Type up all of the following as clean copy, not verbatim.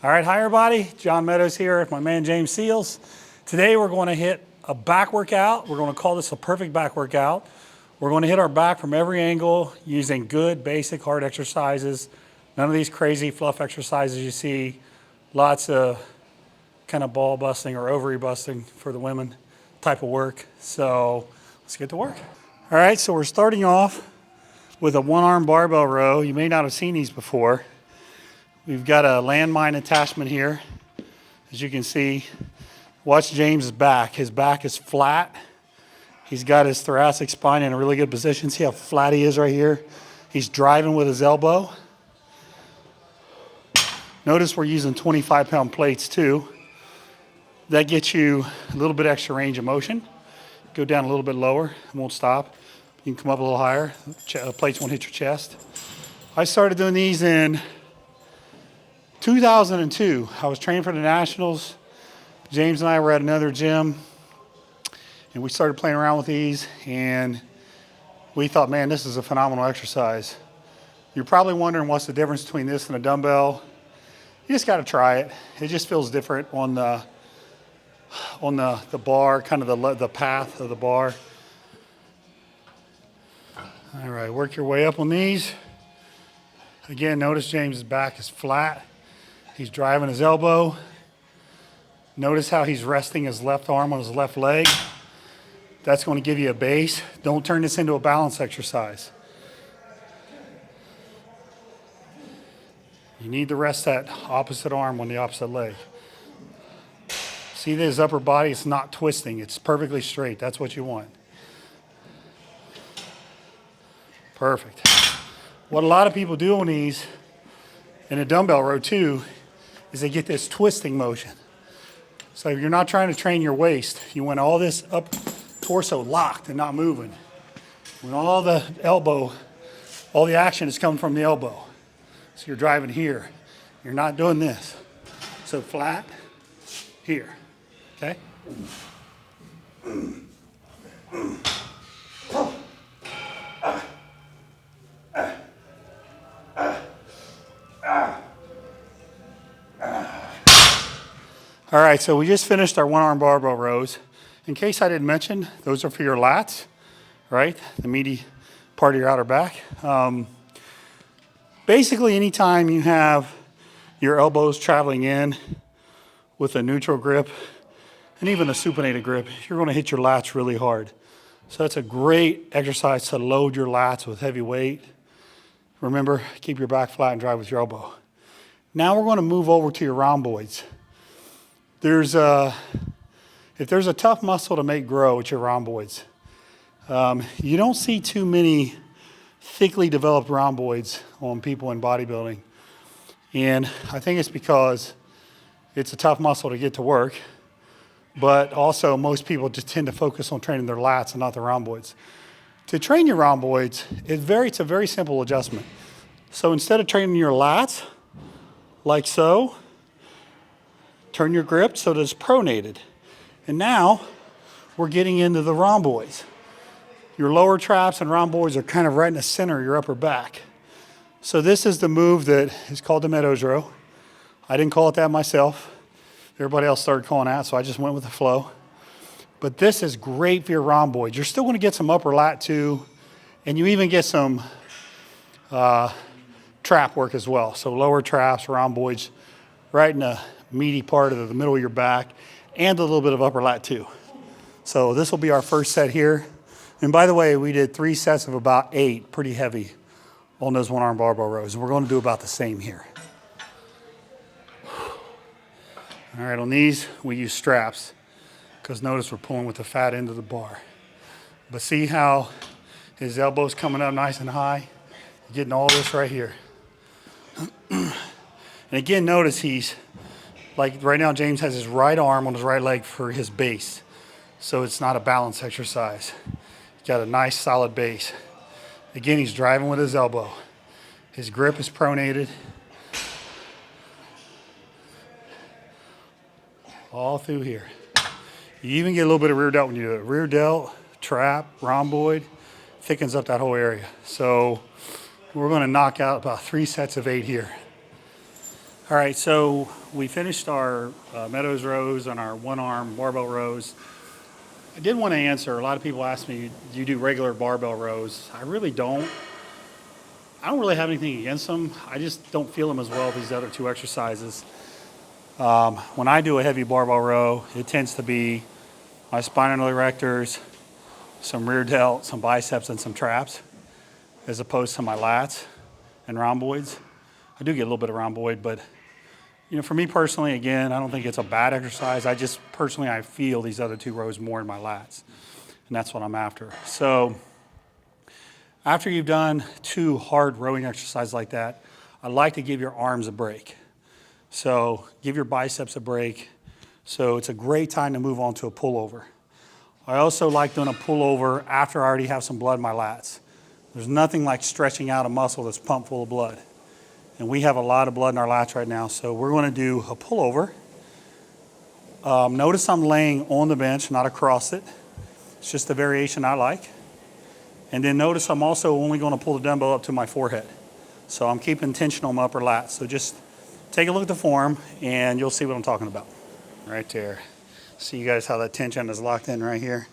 All right, hi everybody. John Meadows here with my man James Seals. Today we're going to hit a back workout. We're going to call this a perfect back workout. We're going to hit our back from every angle using good, basic, hard exercises. None of these crazy fluff exercises you see. Lots of kind of ball busting or ovary busting for the women type of work. So let's get to work. All right, so we're starting off with a one-arm barbell row. You may not have seen these before. We've got a landmine attachment here. As you can see, watch James's back. His back is flat. He's got his thoracic spine in a really good position. See how flat he is right here? He's driving with his elbow. Notice we're using 25-pound plates too. That gets you a little bit extra range of motion. Go down a little bit lower, it won't stop. You can come up a little higher. Plates won't hit your chest. I started doing these in 2002. I was training for the Nationals. James and I were at another gym, and we started playing around with these, and we thought, man, this is a phenomenal exercise. You're probably wondering what's the difference between this and a dumbbell. You just got to try it. It just feels different on the bar, kind of the path of the bar. All right, work your way up on these. Again, notice James's back is flat. He's driving his elbow. Notice how he's resting his left arm on his left leg. That's going to give you a base. Don't turn this into a balance exercise. You need to rest that opposite arm on the opposite leg. See his upper body, it's not twisting. It's perfectly straight. That's what you want. Perfect. What a lot of people do on these in a dumbbell row too is they get this twisting motion. So you're not trying to train your waist. You want all this up torso locked and not moving. When all the elbow, all the action is coming from the elbow. So you're driving here. You're not doing this. So flat here. Okay? All right, so we just finished our one-arm barbell rows. In case I didn't mention, those are for your lats, right? The meaty part of your outer back. Basically, anytime you have your elbows traveling in with a neutral grip and even a supinated grip, you're going to hit your lats really hard. So that's a great exercise to load your lats with heavy weight. Remember, keep your back flat and drive with your elbow. Now we're going to move over to your rhomboids. If there's a tough muscle to make grow, it's your rhomboids. You don't see too many thickly developed rhomboids on people in bodybuilding. And I think it's because it's a tough muscle to get to work, but also most people just tend to focus on training their lats and not the rhomboids. To train your rhomboids, it's a very simple adjustment. So instead of training your lats, like so, turn your grip so that it's pronated. And now we're getting into the rhomboids. Your lower traps and rhomboids are kind of right in the center of your upper back. So this is the move that is called the Meadows row. I didn't call it that myself. Everybody else started calling that, so I just went with the flow. But this is great for your rhomboids. You're still going to get some upper lat too, and you even get some trap work as well. So lower traps, rhomboids, right in the meaty part of the middle of your back, and a little bit of upper lat too. So this will be our first set here. And by the way, we did 3 sets of about 8, pretty heavy, on those one-arm barbell rows. And we're going to do about the same here. All right, on these, we use straps, because notice we're pulling with the fat end of the bar. But see how his elbow's coming up nice and high? You're getting all this right here. And again, notice he's, like right now, James has his right arm on his right leg for his base. So it's not a balance exercise. He's got a nice solid base. Again, he's driving with his elbow. His grip is pronated. All through here. You even get a little bit of rear delt when you do it. Rear delt, trap, rhomboid, thickens up that whole area. So we're going to knock out about 3 sets of 8 here. All right, so we finished our Meadows rows and our one-arm barbell rows. I did want to answer, a lot of people ask me, do you do regular barbell rows? I really don't. I don't really have anything against them. I just don't feel them as well as these other two exercises. When I do a heavy barbell row, it tends to be my spinal erectors, some rear delt, some biceps, and some traps, as opposed to my lats and rhomboids. I do get a little bit of rhomboid, but you know, for me personally, again, I don't think it's a bad exercise. I just personally, I feel these other two rows more in my lats, and that's what I'm after. So after you've done two hard rowing exercises like that, I like to give your arms a break. So give your biceps a break. So it's a great time to move on to a pullover. I also like doing a pullover after I already have some blood in my lats. There's nothing like stretching out a muscle that's pumped full of blood. And we have a lot of blood in our lats right now, so we're going to do a pullover. Notice I'm laying on the bench, not across it. It's just a variation I like. And then notice I'm also only going to pull the dumbbell up to my forehead. So I'm keeping tension on my upper lats. So just take a look at the form, and you'll see what I'm talking about. Right there. See you guys how that tension is locked in right here?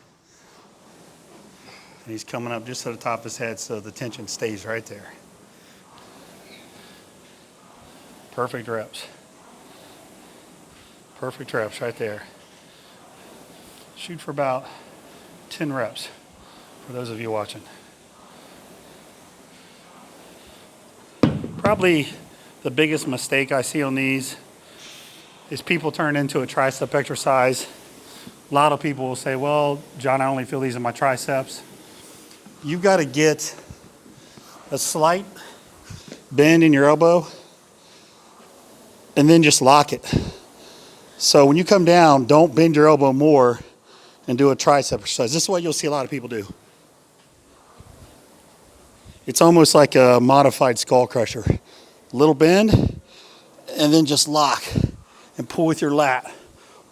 And he's coming up just to the top of his head, so the tension stays right there. Perfect reps. Perfect reps right there. Shoot for about 10 reps for those of you watching. Probably the biggest mistake I see on these is people turn into a tricep exercise. A lot of people will say, well, John, I only feel these in my triceps. You've got to get a slight bend in your elbow and then just lock it. So when you come down, don't bend your elbow more and do a tricep exercise. This is what you'll see a lot of people do. It's almost like a modified skull crusher. A little bend, and then just lock and pull with your lat.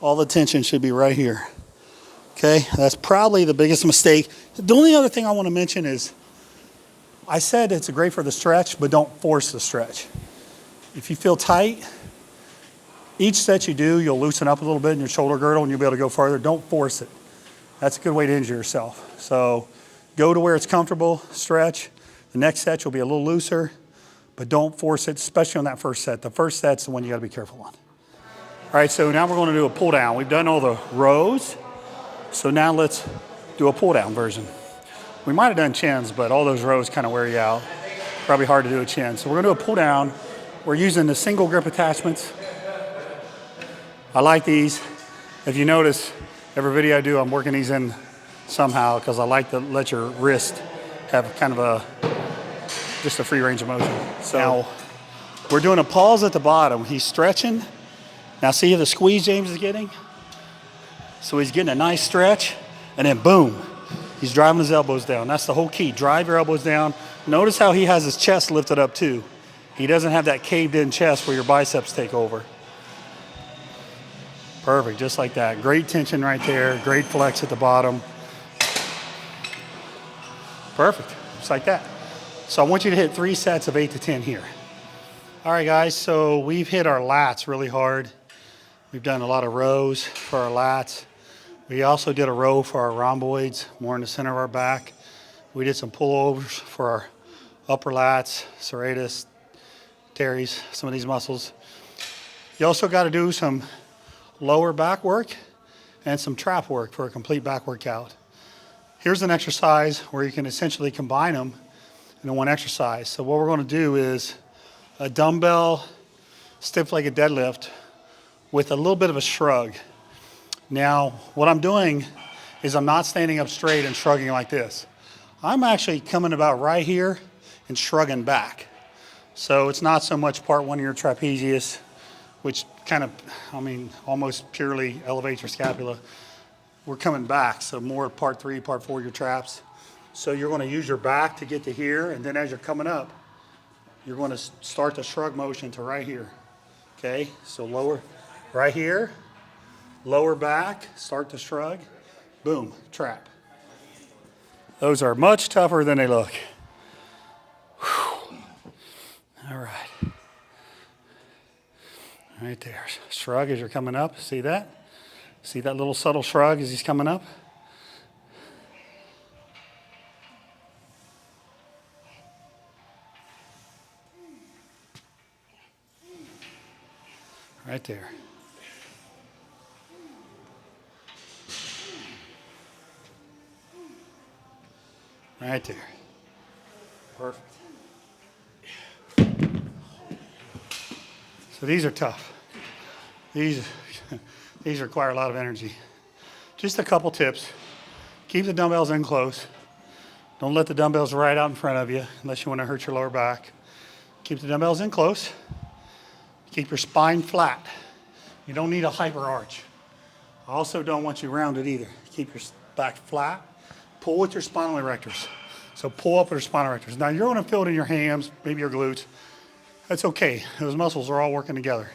All the tension should be right here. Okay, that's probably the biggest mistake. The only other thing I want to mention is, I said it's great for the stretch, but don't force the stretch. If you feel tight, each set you do, you'll loosen up a little bit in your shoulder girdle and you'll be able to go farther. Don't force it. That's a good way to injure yourself. So go to where it's comfortable, stretch. The next set you'll be a little looser, but don't force it, especially on that first set. The first set's the one you gotta be careful on. All right, so now we're gonna do a pull down. We've done all the rows, so now let's do a pull down version. We might have done chins, but all those rows kind of wear you out. Probably hard to do a chin. So we're gonna do a pull down. We're using the single grip attachments. I like these. If you notice, every video I do, I'm working these in somehow because I like to let your wrist have kind of just a free range of motion. So now we're doing a pause at the bottom. He's stretching. Now see the squeeze James is getting? So he's getting a nice stretch, and then boom, he's driving his elbows down. That's the whole key. Drive your elbows down. Notice how he has his chest lifted up too. He doesn't have that caved in chest where your biceps take over. Perfect, just like that. Great tension right there. Great flex at the bottom. Perfect, just like that. So I want you to hit 3 sets of 8 to 10 here. All right, guys, so we've hit our lats really hard. We've done a lot of rows for our lats. We also did a row for our rhomboids, more in the center of our back. We did some pullovers for our upper lats, serratus, teres, some of these muscles. You also got to do some lower back work and some trap work for a complete back workout. Here's an exercise where you can essentially combine them in one exercise. So what we're going to do is a dumbbell stiff-legged deadlift with a little bit of a shrug. Now, what I'm doing is I'm not standing up straight and shrugging like this. I'm actually coming about right here and shrugging back. So it's not so much part 1 of your trapezius, which kind of, almost purely elevates your scapula. We're coming back, so more part 3, part 4, your traps. So you're going to use your back to get to here, and then as you're coming up, you're going to start the shrug motion to right here. Okay, so lower, right here, lower back, start to shrug, boom, trap. Those are much tougher than they look. Whew. All right. Right there. Shrug as you're coming up. See that? See that little subtle shrug as he's coming up? Right there. Right there. Perfect. So these are tough. These require a lot of energy. Just a couple tips. Keep the dumbbells in close. Don't let the dumbbells right out in front of you unless you want to hurt your lower back. Keep the dumbbells in close. Keep your spine flat. You don't need a hyper arch. I also don't want you rounded either. Keep your back flat. Pull with your spinal erectors. So pull up with your spinal erectors. Now you're going to feel it in your hams, maybe your glutes. That's okay. Those muscles are all working together.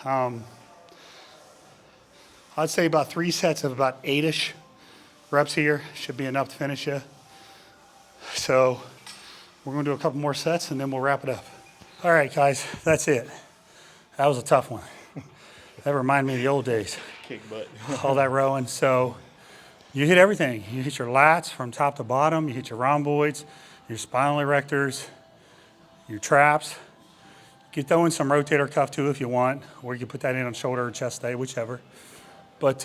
I'd say about 3 sets of about 8-ish reps here should be enough to finish you. So we're going to do a couple more sets and then we'll wrap it up. All right, guys, that's it. That was a tough one. That reminded me of the old days. Kick butt. All that rowing. So you hit everything. You hit your lats from top to bottom. You hit your rhomboids, your spinal erectors, your traps. You can throw in some rotator cuff too if you want, or you can put that in on shoulder or chest day, whichever. But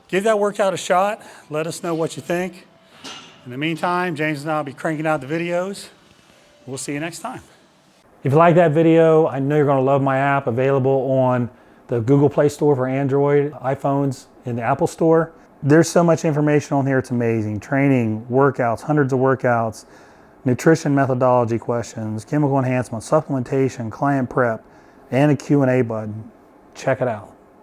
give that workout a shot. Let us know what you think. In the meantime, James and I will be cranking out the videos. We'll see you next time. If you like that video, I know you're going to love my app, available on the Google Play Store for Android, iPhones, in the Apple Store. There's so much information on here, it's amazing. Training, workouts, hundreds of workouts, nutrition methodology questions, chemical enhancement, supplementation, client prep, and a Q&A button. Check it out.